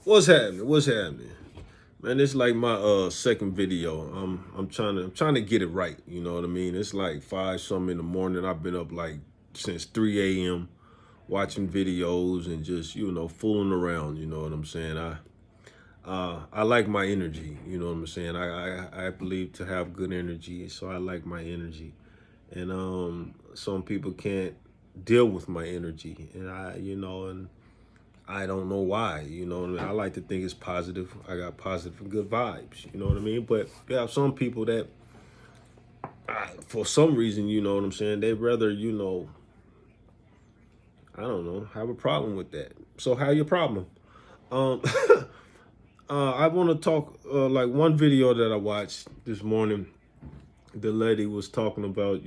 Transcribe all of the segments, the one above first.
What's happening? What's happening? Man, it's like my second video. I'm trying to get it right. You know what I mean? It's like five something in the morning. I've been up like since 3 a.m. watching videos and just fooling around. You know what I'm saying? I like my energy. You know what I'm saying? I believe to have good energy, so I like my energy. And some people can't deal with my energy, and I don't know why. You know what I mean? I like to think it's positive. I got positive and good vibes. You know what I mean? But you have some people that, for some reason, you know what I'm saying, they'd rather, I don't know, have a problem with that. So, how your problem? Um, I want to talk, like one video that I watched this morning. The lady was talking about,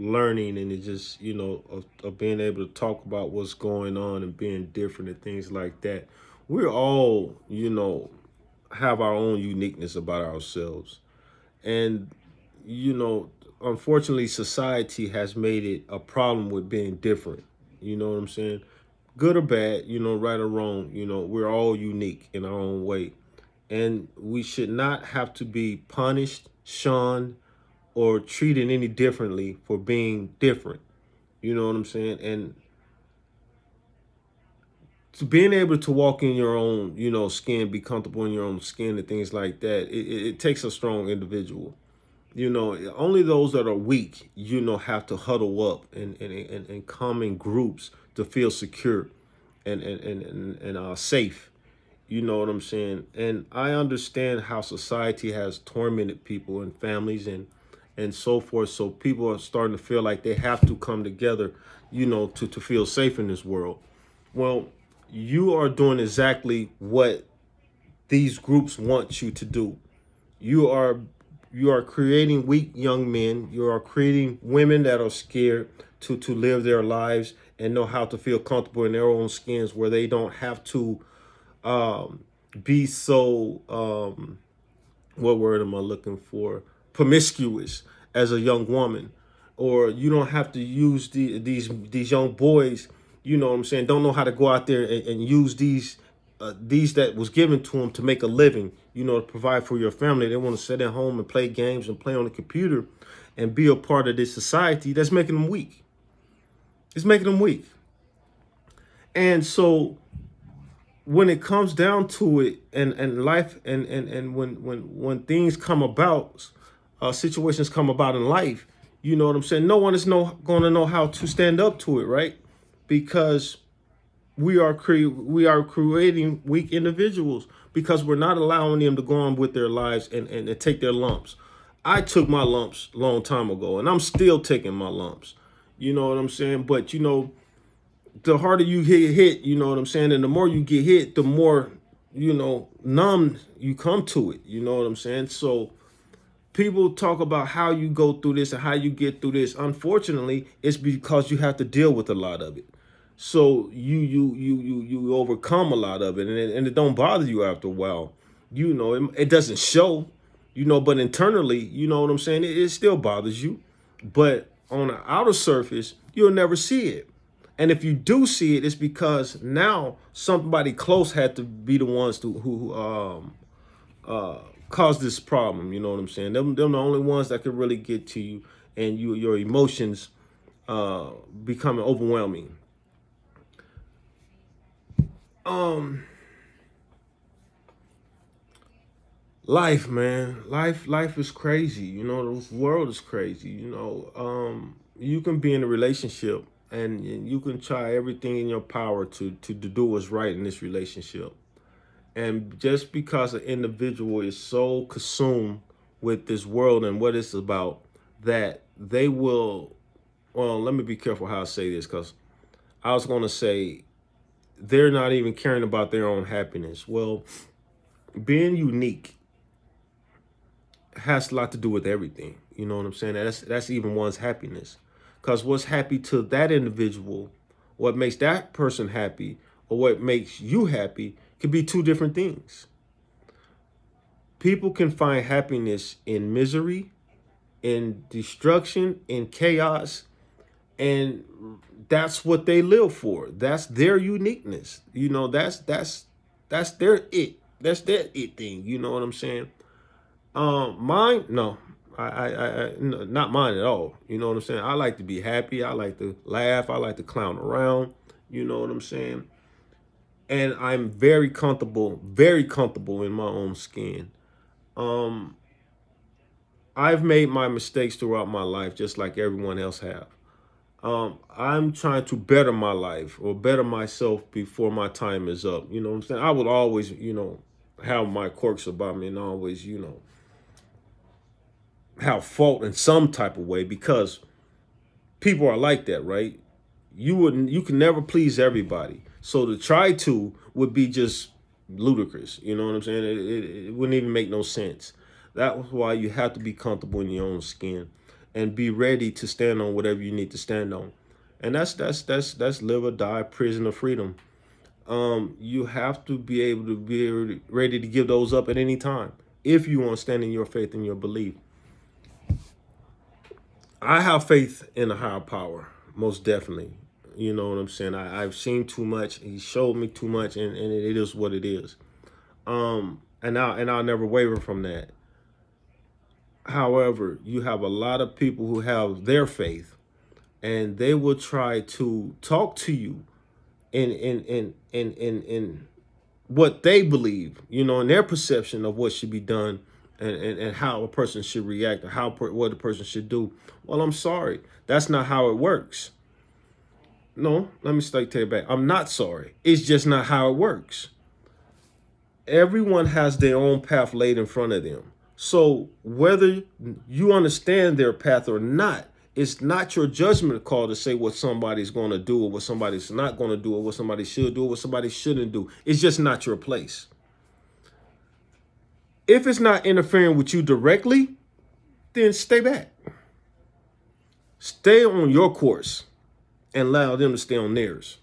learning and it just, of being able to talk about what's going on and being different and things like that. We're all, have our own uniqueness about ourselves. And, you know, unfortunately, society has made it a problem with being different. You know what I'm saying? Good or bad, right or wrong, we're all unique in our own way. And we should not have to be punished, shunned, or treated any differently for being different. You know what I'm saying? And to being able to walk in your own, skin, be comfortable in your own skin and things like that, it takes a strong individual. Only those that are weak, have to huddle up and come in groups to feel secure and safe. You know what I'm saying? And I understand how society has tormented people and families and so forth. So people are starting to feel like they have to come together, to feel safe in this world. Well, you are doing exactly what these groups want you to do. You are you are creating weak young men. You are creating women that are scared to live their lives and know how to feel comfortable in their own skins, where they don't have to um, be so what word am I looking for? Promiscuous as a young woman, or you don't have to use these young boys. You know what I'm saying? Don't know how to go out there and use these that was given to them to make a living. To provide for your family. They want to sit at home and play games and play on the computer, and be a part of this society that's making them weak. It's making them weak. And so when it comes down to it, and life, and when things come about, situations come about in life, you know what I'm saying, no one is going to know how to stand up to it, right? Because we are creating weak individuals, because we're not allowing them to go on with their lives and take their lumps. I took my lumps a long time ago, and I'm still taking my lumps. You know what I'm saying? But the harder you get hit, you know what I'm saying, and the more you get hit, the more numb you come to it. You know what I'm saying? So people talk about how you go through this and how you get through this. Unfortunately, it's because you have to deal with a lot of it. So you overcome a lot of it, and it don't bother you after a while. It doesn't show, but internally, you know what I'm saying, it still bothers you. But on the outer surface, you'll never see it. And if you do see it, it's because now somebody close had to be the ones who caused this problem. You know what I'm saying? Them the only ones that could really get to you, and your emotions becoming overwhelming. Um, Life, man, life is crazy. This world is crazy. You can be in a relationship, and you can try everything in your power to do what's right in this relationship. And just because an individual is so consumed with this world and what it's about, that they will, well, let me be careful how I say this, because I was going to say they're not even caring about their own happiness. Well, being unique has a lot to do with everything. You know what I'm saying? That's even one's happiness. Because what's happy to that individual, what makes that person happy, or what makes you happy, could be two different things. People can find happiness in misery, in destruction, in chaos, and that's what they live for. That's their uniqueness. That's That's their it. That's their it thing. You know what I'm saying? Mine, no. No, not mine at all. You know what I'm saying? I like to be happy. I like to laugh. I like to clown around. You know what I'm saying? And I'm very comfortable in my own skin. Um, I've made my mistakes throughout my life, just like everyone else have. I'm trying to better my life or better myself before my time is up. You know what I'm saying? I would always, have my quirks about me and always, have fault in some type of way because people are like that, right? You can never please everybody. So to try to would be just ludicrous. You know what I'm saying? It wouldn't even make no sense. That's why you have to be comfortable in your own skin and be ready to stand on whatever you need to stand on. And that's live or die, prison or freedom. You have to be able to be ready to give those up at any time if you want to stand in your faith and your belief. I have faith in a higher power, most definitely. You know what I'm saying? I've seen too much. He showed me too much, and it is what it is. And I'll never waver from that. However, you have a lot of people who have their faith, and they will try to talk to you in what they believe, in their perception of what should be done and how a person should react or what a person should do. Well, I'm sorry. That's not how it works. No, let me take it back. I'm not sorry. It's just not how it works. Everyone has their own path laid in front of them. So whether you understand their path or not, it's not your judgment call to say what somebody's going to do or what somebody's not going to do or what somebody should do or what somebody shouldn't do. It's just not your place. If it's not interfering with you directly, then stay back. Stay on your course and allow them to stay on theirs.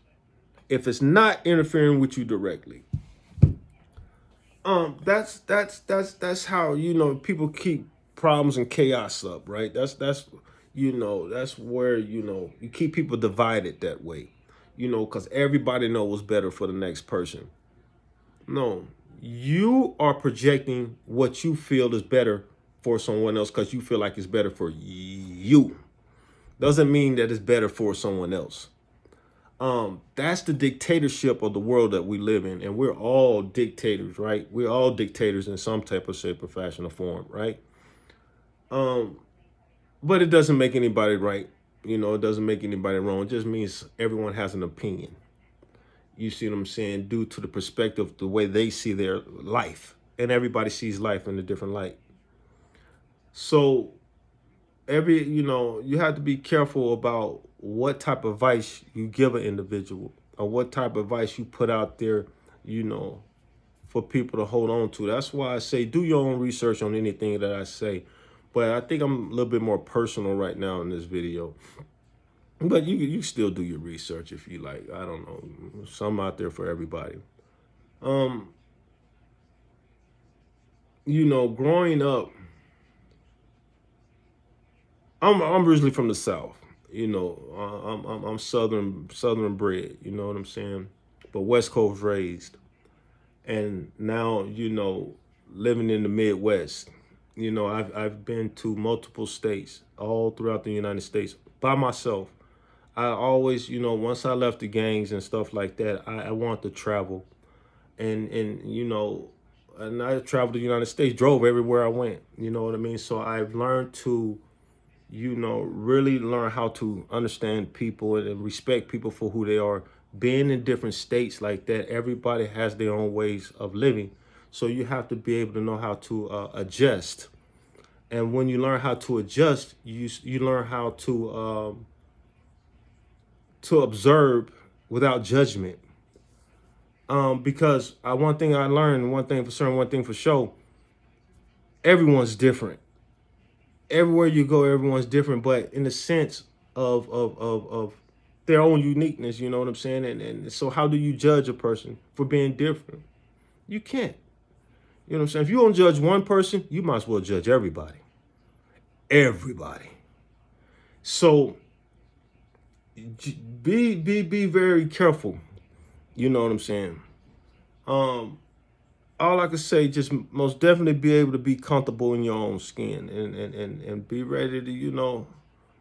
If it's not interfering with you directly, that's how people keep problems and chaos up, right? That's where you keep people divided that way, because everybody knows what's better for the next person. No, you are projecting what you feel is better for someone else because you feel like it's better for you. Doesn't mean that it's better for someone else. That's the dictatorship of the world that we live in, and we're all dictators, right? We're all dictators in some type of shape or fashion or form, right? But it doesn't make anybody right. It doesn't make anybody wrong. It just means everyone has an opinion. You see what I'm saying? Due to the perspective, the way they see their life, and everybody sees life in a different light. So you have to be careful about what type of advice you give an individual or what type of advice you put out there, for people to hold on to. That's why I say do your own research on anything that I say. But I think I'm a little bit more personal right now in this video. But you still do your research if you like. I don't know. Some out there for everybody. Growing up, I'm originally from the South. I'm Southern bred. You know what I'm saying? But West Coast raised, and now living in the Midwest. I've been to multiple states all throughout the United States by myself. I always, once I left the gangs and stuff like that, I want to travel, and I traveled the United States, drove everywhere I went. You know what I mean? So I've learned to really learn how to understand people and respect people for who they are. Being in different states like that, everybody has their own ways of living. So you have to be able to know how to adjust. And when you learn how to adjust, you learn how to observe without judgment. Because one thing I learned, one thing for certain, one thing for sure, everyone's different. Everywhere you go, everyone's different, but in the sense of their own uniqueness, you know what I'm saying? And so how do you judge a person for being different? You can't. You know what I'm saying? If you don't judge one person, you might as well judge everybody. Everybody. So be very careful. You know what I'm saying? Um, all I can say, just most definitely be able to be comfortable in your own skin, and be ready to,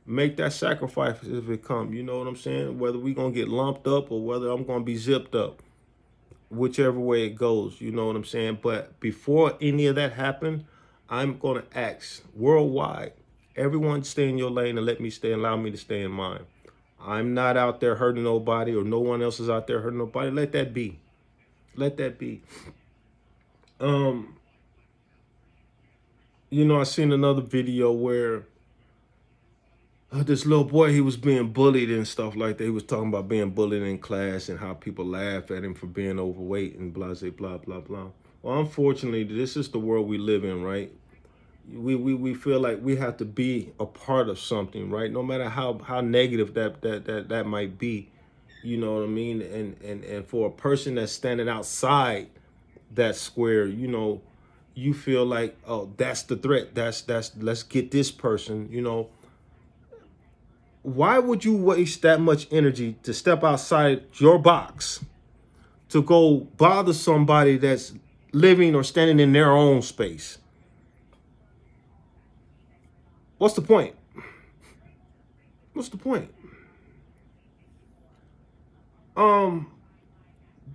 make that sacrifice if it come. You know what I'm saying? Whether we gonna get lumped up or whether I'm gonna be zipped up, whichever way it goes. You know what I'm saying? But before any of that happen, I'm gonna ask worldwide, everyone stay in your lane and let me stay. Allow me to stay in mine. I'm not out there hurting nobody, or no one else is out there hurting nobody. Let that be. Let that be. Um, I seen another video where this little boy, he was being bullied and stuff like that. He was talking about being bullied in class and how people laugh at him for being overweight and blah, blah, blah, blah, blah. Well, unfortunately, this is the world we live in, right? We feel like we have to be a part of something, right? No matter how negative that might be, you know what I mean? And for a person that's standing outside that square, you feel like, oh, that's the threat. That's let's get this person, Why would you waste that much energy to step outside your box to go bother somebody that's living or standing in their own space? What's the point? What's the point?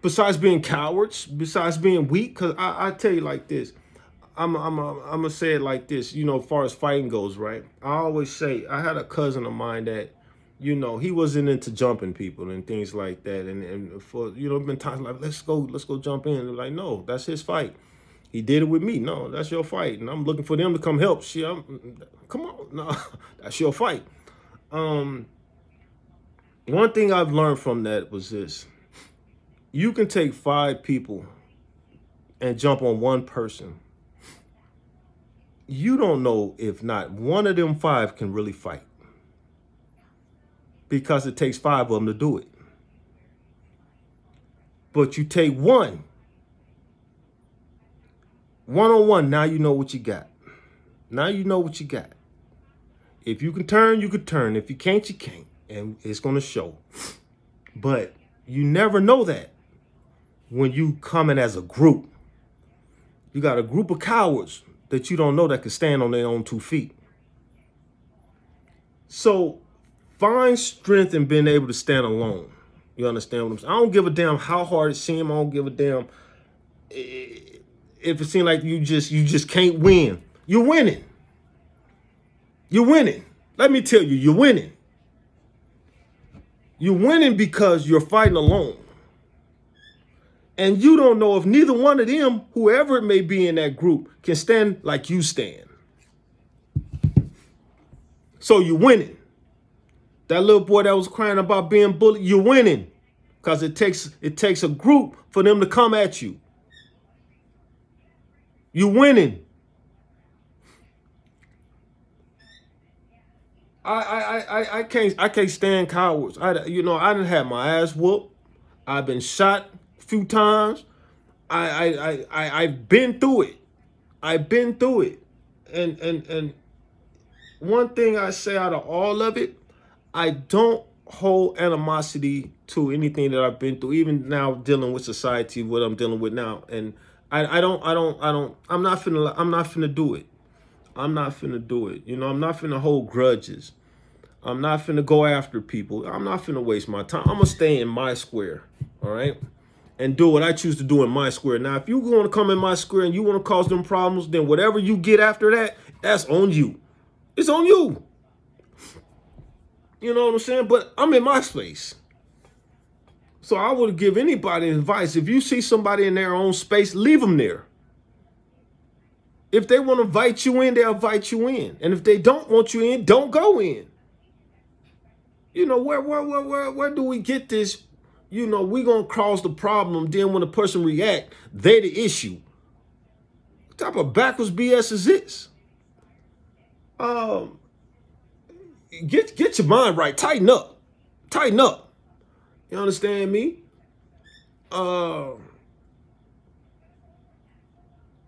Besides being cowards, besides being weak, because I tell you like this, I'm gonna say it like this, as far as fighting goes, right? I always say I had a cousin of mine that, he wasn't into jumping people and things like that, and for been times like let's go jump in. They're like, no, that's his fight. He did it with me. No, that's your fight, and I'm looking for them to come help. Shit, come on, no, that's your fight. Um, One thing I've learned from that was this: you can take 5 people and jump on one person. You don't know if not one of them 5 can really fight, because it takes 5 of them to do it. But you take one on one, now you know what you got. Now you know what you got. If you can turn, you can turn. If you can't, you can't. And it's going to show. But you never know that when you come in as a group. You got a group of cowards that you don't know that can stand on their own 2 feet. So find strength in being able to stand alone. You understand what I'm saying? I don't give a damn how hard it seems. I don't give a damn if it seems like you just can't win. You're winning. You're winning. Let me tell you, you're winning. You're winning because you're fighting alone. And you don't know if neither one of them, whoever it may be in that group, can stand like you stand. So you're winning. That little boy that was crying about being bullied, you're winning. Because it takes a group for them to come at you. You're winning. I can't stand cowards. I done had my ass whooped. I've been shot a few times. I've been through it. I've been through it. And one thing I say out of all of it, I don't hold animosity to anything that I've been through, even now dealing with society, what I'm dealing with now. And I'm not finna do it. I'm not finna do it. I'm not finna hold grudges. I'm not finna go after people. I'm not finna waste my time. I'm gonna stay in my square, all right? And do what I choose to do in my square. Now, if you want to come in my square and you want to cause them problems, then whatever you get after that, that's on you. It's on you. You know what I'm saying? But I'm in my space. So I would give anybody advice. If you see somebody in their own space, leave them there. If they want to invite you in, they'll invite you in. And if they don't want you in, don't go in. Where do we get this? We gonna cause the problem. Then when the person react, they the issue. What type of backwards BS is this? Get your mind right. Tighten up. Tighten up. You understand me?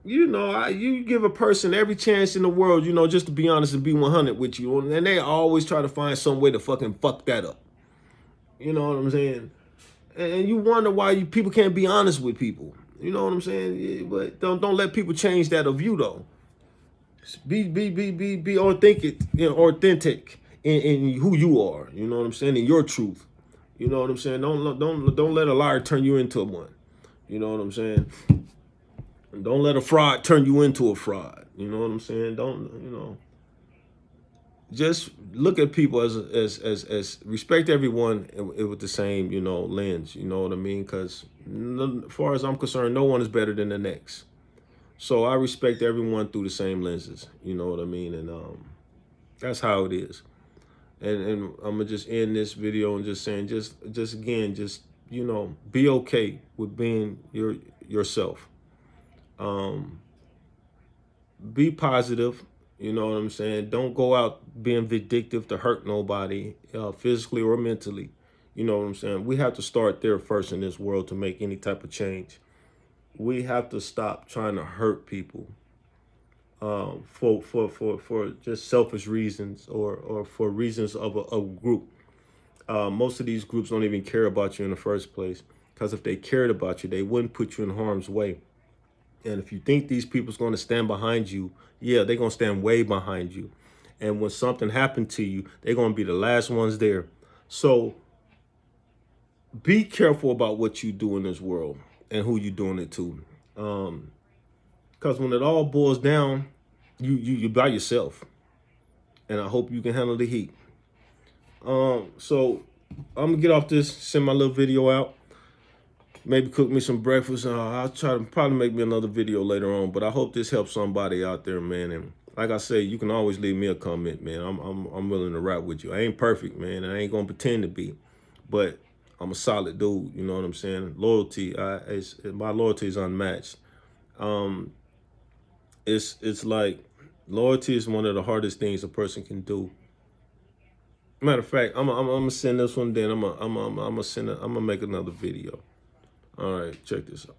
You give a person every chance in the world, just to be honest and be 100 with you. And they always try to find some way to fucking fuck that up. You know what I'm saying? And you wonder why people can't be honest with people. You know what I'm saying? Yeah, but don't let people change that of you though. Be authentic, authentic in who you are. You know what I'm saying? In your truth. You know what I'm saying? Don't let a liar turn you into one. You know what I'm saying? And don't let a fraud turn you into a fraud. You know what I'm saying? Don't, just look at people as respect everyone with the same, lens. You know what I mean? Because as far as I'm concerned, no one is better than the next. So I respect everyone through the same lenses. You know what I mean? And that's how it is. And I'm gonna just end this video and just saying, just again, be okay with being yourself. Be positive. You know what I'm saying? Don't go out being vindictive to hurt nobody, physically or mentally. You know what I'm saying? We have to start there first in this world to make any type of change. We have to stop trying to hurt people for just selfish reasons or for reasons of a group. Most of these groups don't even care about you in the first place, because if they cared about you, they wouldn't put you in harm's way. And if you think these people's going to stand behind you, yeah, they're going to stand way behind you. And when something happened to you, they're going to be the last ones there. So be careful about what you do in this world and who you're doing it to. Because when it all boils down, you by yourself. And I hope you can handle the heat. So I'm going to get off this, send my little video out. Maybe cook me some breakfast. I'll try to probably make me another video later on. But I hope this helps somebody out there, man. And like I say, you can always leave me a comment, man. I'm willing to rap with you. I ain't perfect, man. I ain't gonna pretend to be, but I'm a solid dude. You know what I'm saying? Loyalty, my loyalty is unmatched. It's like loyalty is one of the hardest things a person can do. Matter of fact, I'm gonna send this one. Then I'm gonna make another video. All right, check this out.